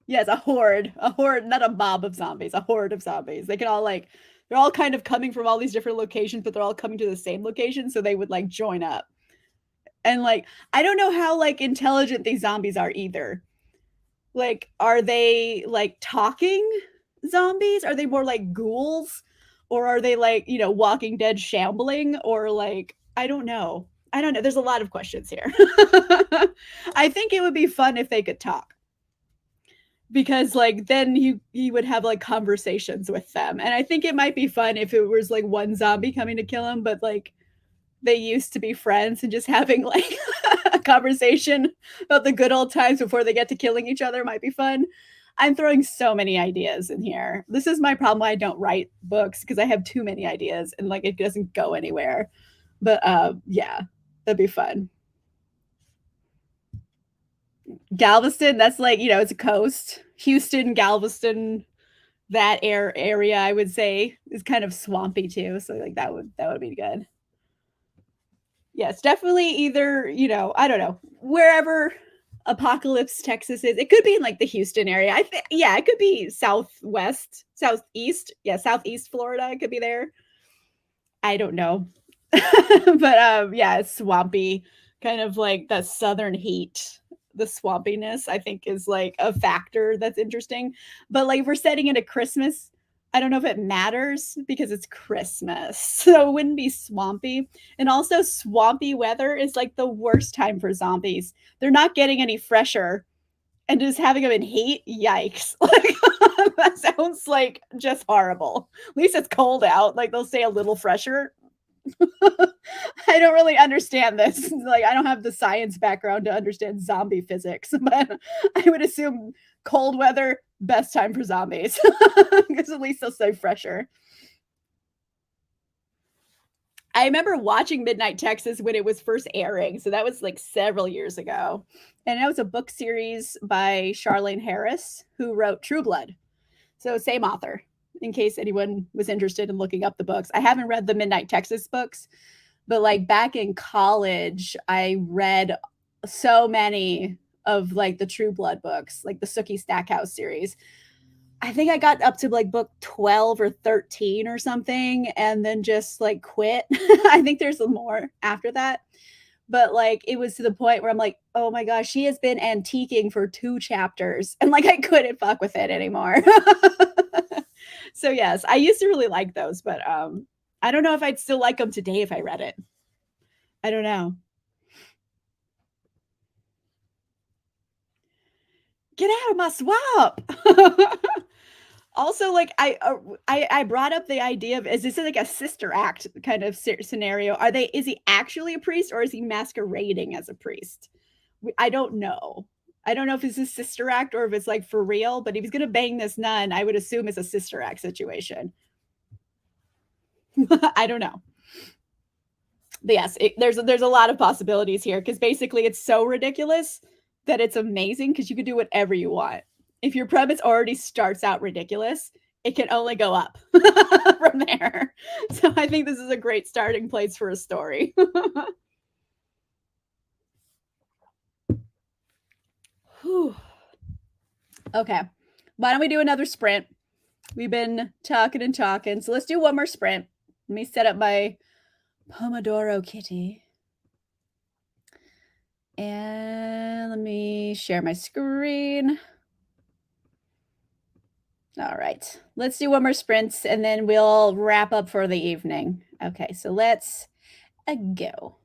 Yes, a horde, not a mob of zombies, a horde of zombies. They can all like, they're all kind of coming from all these different locations, but they're all coming to the same location, so they would like join up. And like, I don't know how like intelligent these zombies are either. Like, are they like talking zombies? Are they more like ghouls? Or are they like, Walking Dead shambling? Or like, I don't know. I don't know. There's a lot of questions here. I think it would be fun if they could talk because like then you would have like conversations with them. And I think it might be fun if it was like one zombie coming to kill him, but like they used to be friends and just having like a conversation about the good old times before they get to killing each other might be fun. I'm throwing so many ideas in here. This is my problem why I don't write books because I have too many ideas and like it doesn't go anywhere. But yeah, that'd be fun. Galveston, that's like, it's a coast. Houston, Galveston, that area I would say is kind of swampy too. So like that would be good. Yes, definitely either, I don't know, wherever Apocalypse, Texas is. It could be in like the Houston area. I think, yeah, it could be southwest, southeast. Yeah, southeast Florida. It could be there. I don't know. But yeah, it's swampy, kind of like the southern heat. The swampiness, I think, is like a factor that's interesting. But like, if we're setting it at Christmas, I don't know if it matters because it's Christmas. So it wouldn't be swampy. And also, swampy weather is like the worst time for zombies. They're not getting any fresher. And just having them in heat, yikes. Like, that sounds like just horrible. At least it's cold out. Like, they'll stay a little fresher. I don't really understand this. Like, I don't have the science background to understand zombie physics, but I would assume cold weather, best time for zombies because at least they'll stay fresher. I remember watching Midnight Texas when it was first airing. So that was like several years ago. And that was a book series by Charlaine Harris, who wrote True Blood. So, same author, in case anyone was interested in looking up the books. I haven't read the Midnight Texas books, but like back in college, I read so many of like the True Blood books, like the Sookie Stackhouse series. I think I got up to like book 12 or 13 or something and then just like quit. I think there's more after that. But like it was to the point where I'm like, oh my gosh, she has been antiquing for 2 chapters. And like I couldn't fuck with it anymore. So yes, I used to really like those, but I don't know if I'd still like them today if I read it. I don't know. Get out of my swamp. Also, like I brought up the idea of is this like a sister act kind of scenario? Is he actually a priest or is he masquerading as a priest? I don't know. I don't know if it's a sister act or if it's, like, for real, but if he's gonna bang this nun, I would assume it's a sister act situation. I don't know. But yes, there's a lot of possibilities here because basically it's so ridiculous that it's amazing because you can do whatever you want. If your premise already starts out ridiculous, it can only go up from there. So I think this is a great starting place for a story. Whew. Okay. Why don't we do another sprint? We've been talking and talking. So let's do one more sprint. Let me set up my Pomodoro Kitty. And let me share my screen. All right. Let's do one more sprint and then we'll wrap up for the evening. Okay, so let's go.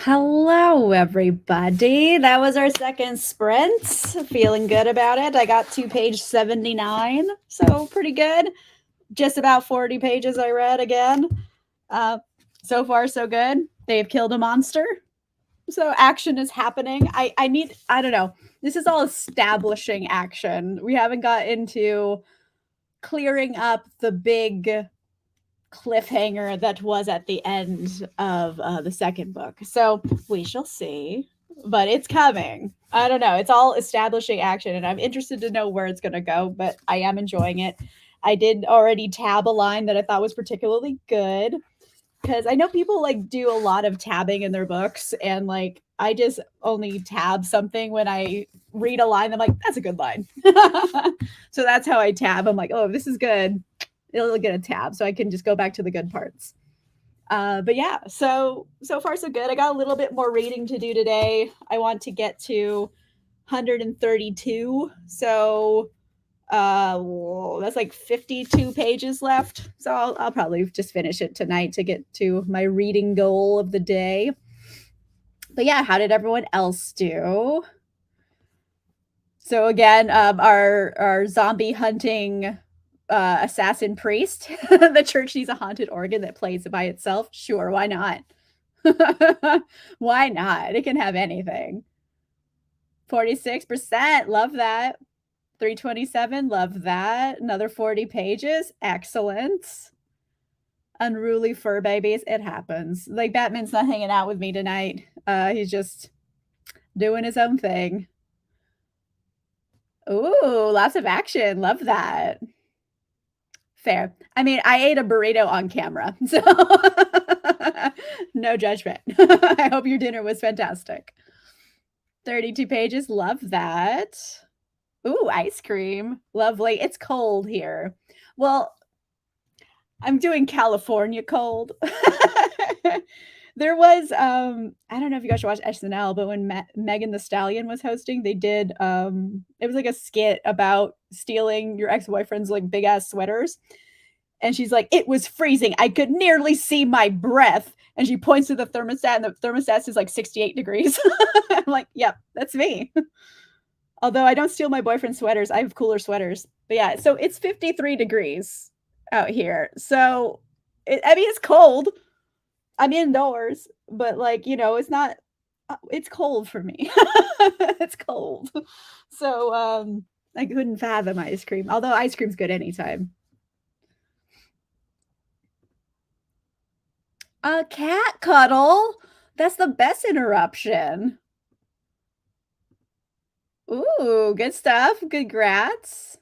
Hello, everybody. That was our second sprint. Feeling good about it. I got to page 79, so pretty good. Just about 40 pages I read again. So far, so good. They've killed a monster. So action is happening. I don't know. This is all establishing action. We haven't got into clearing up the big cliffhanger that was at the end of the second book. So we shall see, but it's coming. I don't know. It's all establishing action, and I'm interested to know where it's going to go, but I am enjoying it. I did already tab a line that I thought was particularly good because I know people like do a lot of tabbing in their books, and like I just only tab something when I read a line. I'm like, that's a good line. So that's how I tab. I'm like, oh, this is good. It'll get a tab, so I can just go back to the good parts. But yeah, so far so good. I got a little bit more reading to do today. I want to get to 132, so that's like 52 pages left. So I'll probably just finish it tonight to get to my reading goal of the day. But yeah, how did everyone else do? So again, our zombie hunting assassin priest. The church needs a haunted organ that plays by itself. Sure, why not? Why not? It can have anything. 46%, love that. 327, love that. Another 40 pages, excellent. Unruly fur babies, it happens. Like Batman's not hanging out with me tonight. He's just doing his own thing. Ooh, lots of action. Love that. Fair. I mean, I ate a burrito on camera, so no judgment. I hope your dinner was fantastic. 32 pages. Love that. Ooh, ice cream. Lovely. It's cold here. Well, I'm doing California cold. There was I don't know if you guys watch SNL, but when Megan the Stallion was hosting, they did it was like a skit about stealing your ex-boyfriend's like big ass sweaters. And she's like, it was freezing. I could nearly see my breath. And she points to the thermostat, and the thermostat is like 68 degrees. I'm like, yep, that's me. Although I don't steal my boyfriend's sweaters, I have cooler sweaters. But yeah, so it's 53 degrees out here. So, I mean, it's cold. I'm indoors, but like, you know, it's not, it's cold for me. It's cold. So, I couldn't fathom ice cream, although ice cream's good anytime. A cat cuddle? That's the best interruption. Ooh, good stuff. Good grats.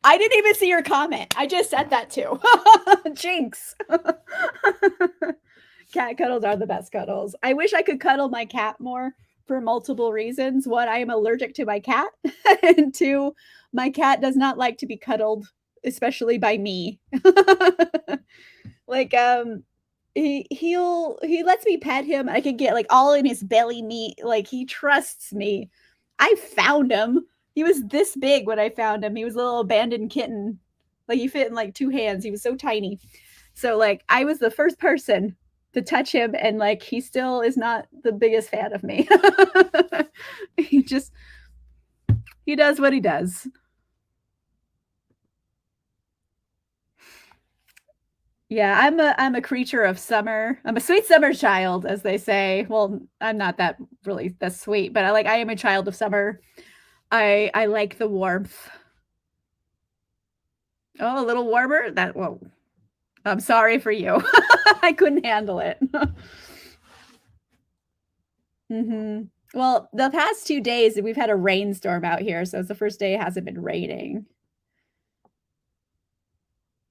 I didn't even see your comment. I just said that too. Jinx. Cat cuddles are the best cuddles. I wish I could cuddle my cat more for multiple reasons. One, I am allergic to my cat. And two, my cat does not like to be cuddled, especially by me. Like he lets me pet him. I can get like all in his belly meat. Like he trusts me. I found him. He was this big when I found him. He was a little abandoned kitten. Like he fit in like two hands. He was so tiny. So like I was the first person to touch him, and like he still is not the biggest fan of me. He just he does what he does. Yeah, I'm a creature of summer. I'm a sweet summer child, as they say. Well, I'm not that really that's sweet, but I am a child of summer. I like the warmth. Oh, a little warmer? That well, I'm sorry for you. I couldn't handle it. Mhm. Well, the past 2 days we've had a rainstorm out here, so it's the first day it hasn't been raining.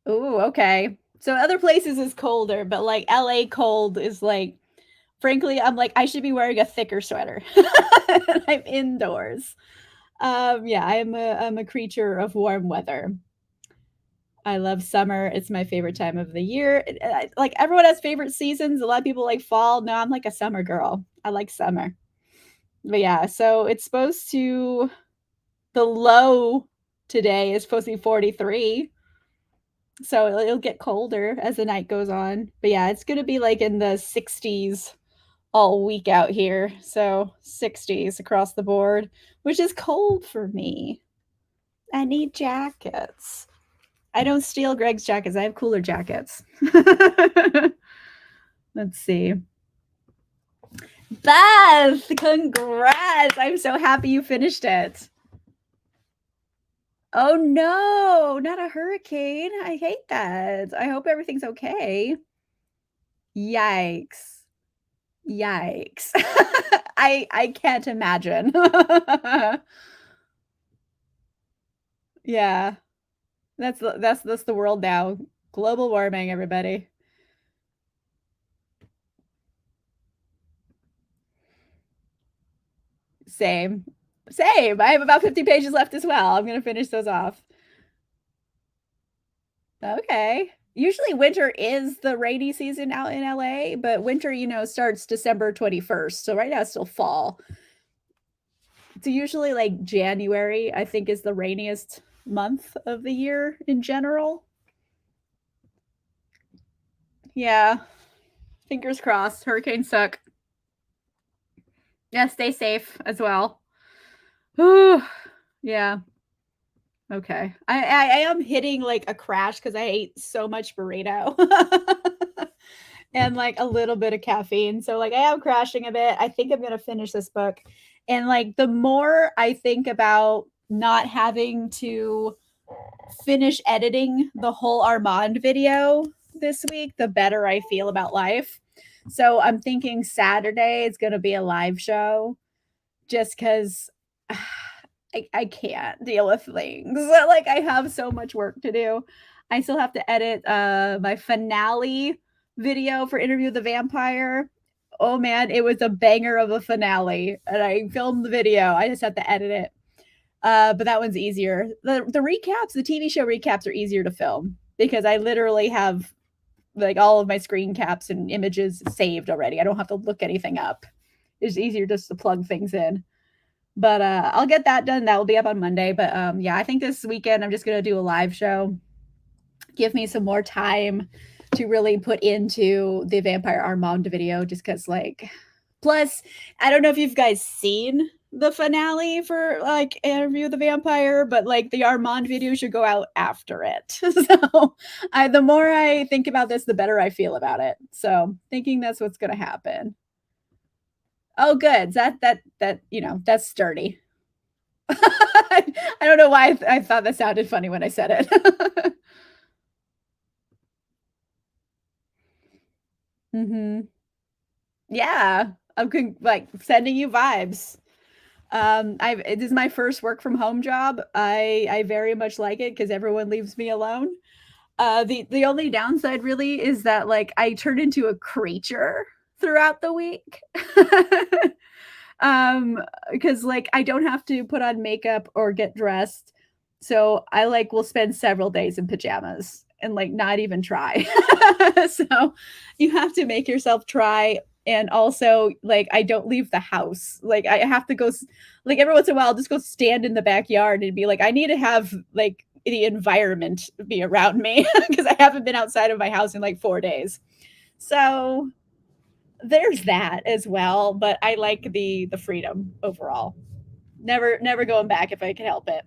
Ooh, okay. So other places is colder, but like LA cold is like frankly, I'm like, I should be wearing a thicker sweater. I'm indoors. Yeah, I'm a creature of warm weather. I love summer. It's my favorite time of the year. Like everyone has favorite seasons. A lot of people like fall. No, I'm like a summer girl. I like summer. But yeah, so it's supposed to the low today is supposed to be 43. So it'll get colder as the night goes on. But yeah, it's gonna be like in the 60s all week out here, so 60s across the board, which is cold for me. I need jackets. I don't steal Greg's jackets. I have cooler jackets. Let's see. Beth, congrats. I'm so happy you finished it. Oh no, not a hurricane. I hate that. I hope everything's okay. Yikes. Yikes. I can't imagine. Yeah. That's the world now. Global warming, everybody. Same. Same. I have about 50 pages left as well. I'm gonna finish those off. Okay. Usually winter is the rainy season out in LA, but winter, starts December 21st. So right now it's still fall. So usually like January, I think, is the rainiest month of the year in general. Yeah. Fingers crossed. Hurricanes suck. Yeah, stay safe as well. Whew. Yeah. Okay. I am hitting like a crash because I ate so much burrito and like a little bit of caffeine. So like I am crashing a bit. I think I'm gonna finish this book. And like the more I think about not having to finish editing the whole Armand video this week, the better I feel about life. So I'm thinking Saturday is gonna be a live show just because I can't deal with things. Like I have so much work to do. I still have to edit my finale video for Interview with the Vampire. Oh man, it was a banger of a finale. And I filmed the video. I just have to edit it. But that one's easier. The recaps, the TV show recaps are easier to film because I literally have like all of my screen caps and images saved already. I don't have to look anything up. It's easier just to plug things in. But I'll get that done. That will be up on Monday. But yeah, I think this weekend I'm just gonna do a live show. Give me some more time to really put into the Vampire Armand video, just because like. Plus, I don't know if you've guys seen the finale for like Interview with the Vampire, but like the Armand video should go out after it. So the more I think about this, the better I feel about it. So thinking that's what's gonna happen. Oh, good. That's sturdy. I don't know why I thought that sounded funny when I said it. Mhm. Yeah. Like, sending you vibes. It is my first work from home job. I very much like it because everyone leaves me alone. The only downside really is that, like, I turn into a creature throughout the week. Because like I don't have to put on makeup or get dressed. So I like will spend several days in pajamas and like not even try. So you have to make yourself try. And also, like, I don't leave the house. Like, I have to go, like, every once in a while, I'll just go stand in the backyard and be like, I need to have, like, the environment be around me because I haven't been outside of my house in like 4 days. So there's that as well, but I like the freedom overall. Never going back if I can help it.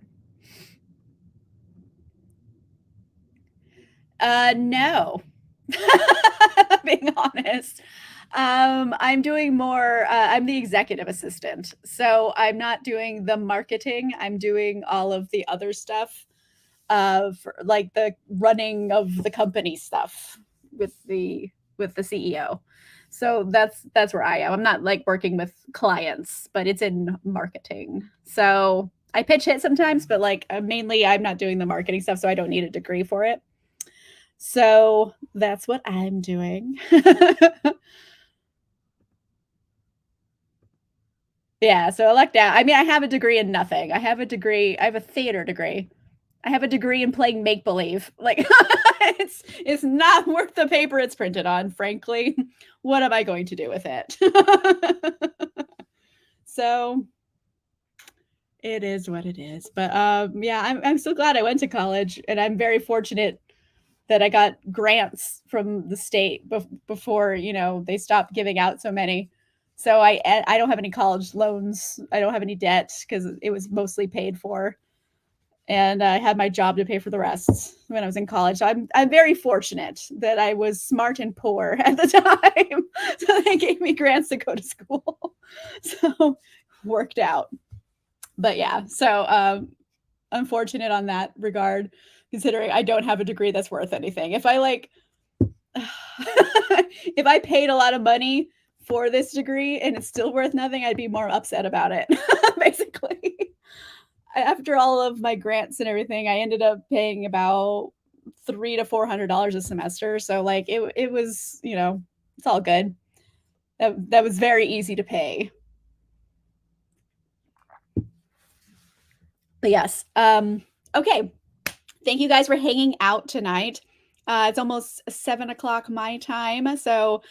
No. Being honest. I'm doing more I'm the executive assistant. So I'm not doing the marketing. I'm doing all of the other stuff of like the running of the company stuff with the CEO. So that's where I am. I'm not like working with clients, but it's in marketing. So I pitch hit sometimes, but like mainly I'm not doing the marketing stuff, so I don't need a degree for it. So that's what I'm doing. Yeah, so I lucked out. I mean, I have a degree in nothing. I have a theater degree. I have a degree in playing make believe. Like it's not worth the paper it's printed on, frankly. What am I going to do with it? So it is what it is. But yeah, I'm so glad I went to college and I'm very fortunate that I got grants from the state before, they stopped giving out so many. So I don't have any college loans. I don't have any debt because it was mostly paid for, and I had my job to pay for the rest when I was in college. So I'm very fortunate that I was smart and poor at the time. So they gave me grants to go to school. So worked out. But yeah, so unfortunate on that regard, considering I don't have a degree that's worth anything. If I like if I paid a lot of money for this degree and it's still worth nothing, I'd be more upset about it. Basically, after all of my grants and everything, I ended up paying about $300 to $400 a semester. So like it was, you know, it's all good. That was very easy to pay. But yes, okay. Thank you guys for hanging out tonight. It's almost 7 o'clock my time, so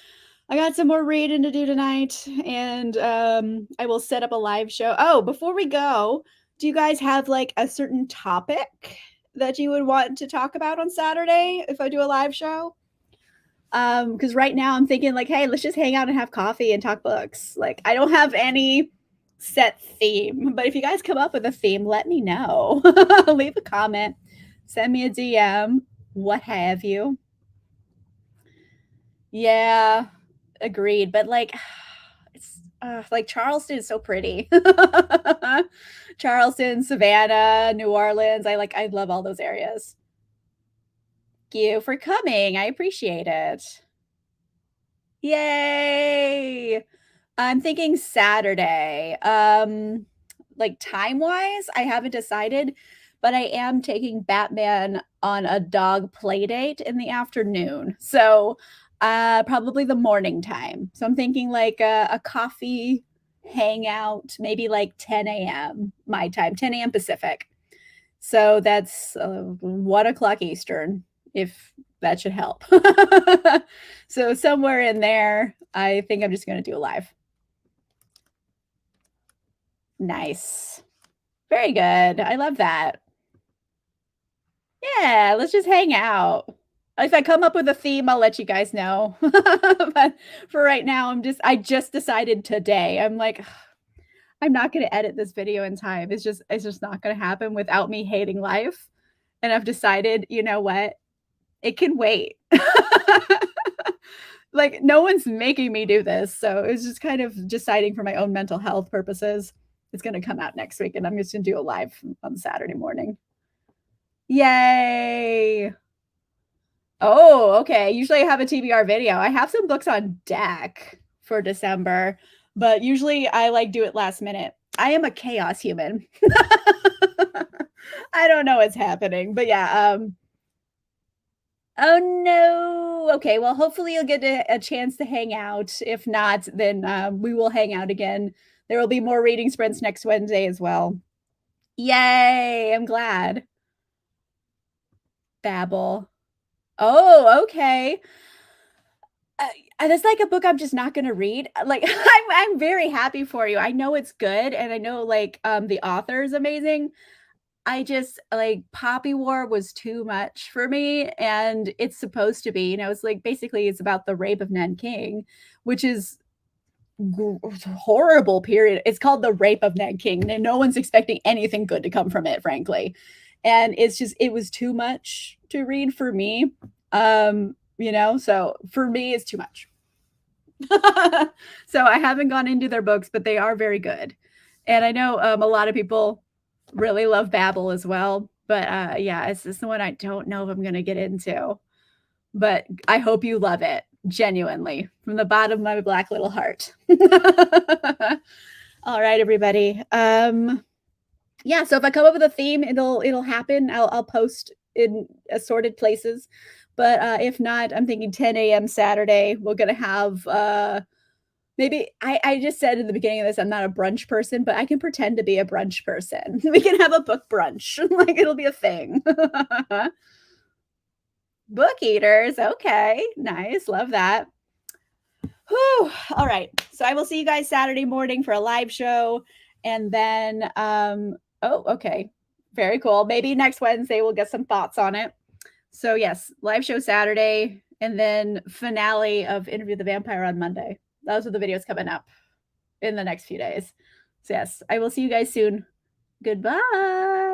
I got some more reading to do tonight, and I will set up a live show. Oh, before we go, do you guys have like a certain topic that you would want to talk about on Saturday if I do a live show? Because right now I'm thinking like, hey, let's just hang out and have coffee and talk books. Like, I don't have any set theme, but if you guys come up with a theme, let me know. Leave a comment, send me a DM, what have you. Yeah, agreed. But like, it's like Charleston is so pretty. Charleston, Savannah, New Orleans. I love all those areas. Thank you for coming. I appreciate it. Yay! I'm thinking Saturday. Like time-wise, I haven't decided, but I am taking Batman on a dog play date in the afternoon. So, probably the morning time. So I'm thinking like a coffee hangout, maybe like 10 a.m. my time, 10 a.m. Pacific. So that's 1 o'clock Eastern, if that should help. So somewhere in there, I think I'm just going to do a live. Nice. Very good. I love that. Yeah, let's just hang out. If I come up with a theme, I'll let you guys know. But for right now, I just decided today. I'm like, I'm not going to edit this video in time. It's just not going to happen without me hating life. And I've decided, you know what? It can wait. Like no one's making me do this, so it's just kind of deciding for my own mental health purposes. It's going to come out next week, and I'm just going to do a live on Saturday morning. Yay! Oh, okay. Usually I have a TBR video. I have some books on deck for December, but usually I like do it last minute. I am a chaos human. I don't know what's happening, but yeah. Oh no. Okay, well, hopefully you'll get a chance to hang out. If not, then we will hang out again. There will be more reading sprints next Wednesday as well. Yay! I'm glad. Babel. Oh, okay. That's like a book I'm just not gonna read. Like I'm very happy for you. I know it's good, and I know like the author is amazing. I just like Poppy War was too much for me, and it's supposed to be, you know, it's like basically it's about the rape of Nanking, which is horrible. Period. It's called the rape of Nanking, and no one's expecting anything good to come from it, frankly. And it's just it was too much to read for me. You know, so for me, it's too much. So I haven't gone into their books, but they are very good. And I know a lot of people really love Babel as well. But yeah, it's just the one I don't know if I'm going to get into. But I hope you love it genuinely from the bottom of my black little heart. All right, everybody. Yeah, so if I come up with a theme, it'll happen. I'll post in assorted places. But if not, I'm thinking 10 a.m. Saturday. We're gonna have maybe I just said in the beginning of this, I'm not a brunch person, but I can pretend to be a brunch person. We can have a book brunch. Like it'll be a thing. Book eaters. Okay. Nice. Love that. Whew. All right. So I will see you guys Saturday morning for a live show. And then oh, okay. Very cool. Maybe next Wednesday we'll get some thoughts on it. So yes, live show Saturday, and then finale of Interview the Vampire on Monday. Those are the videos coming up. in the next few days. So yes, I will see you guys soon. Goodbye.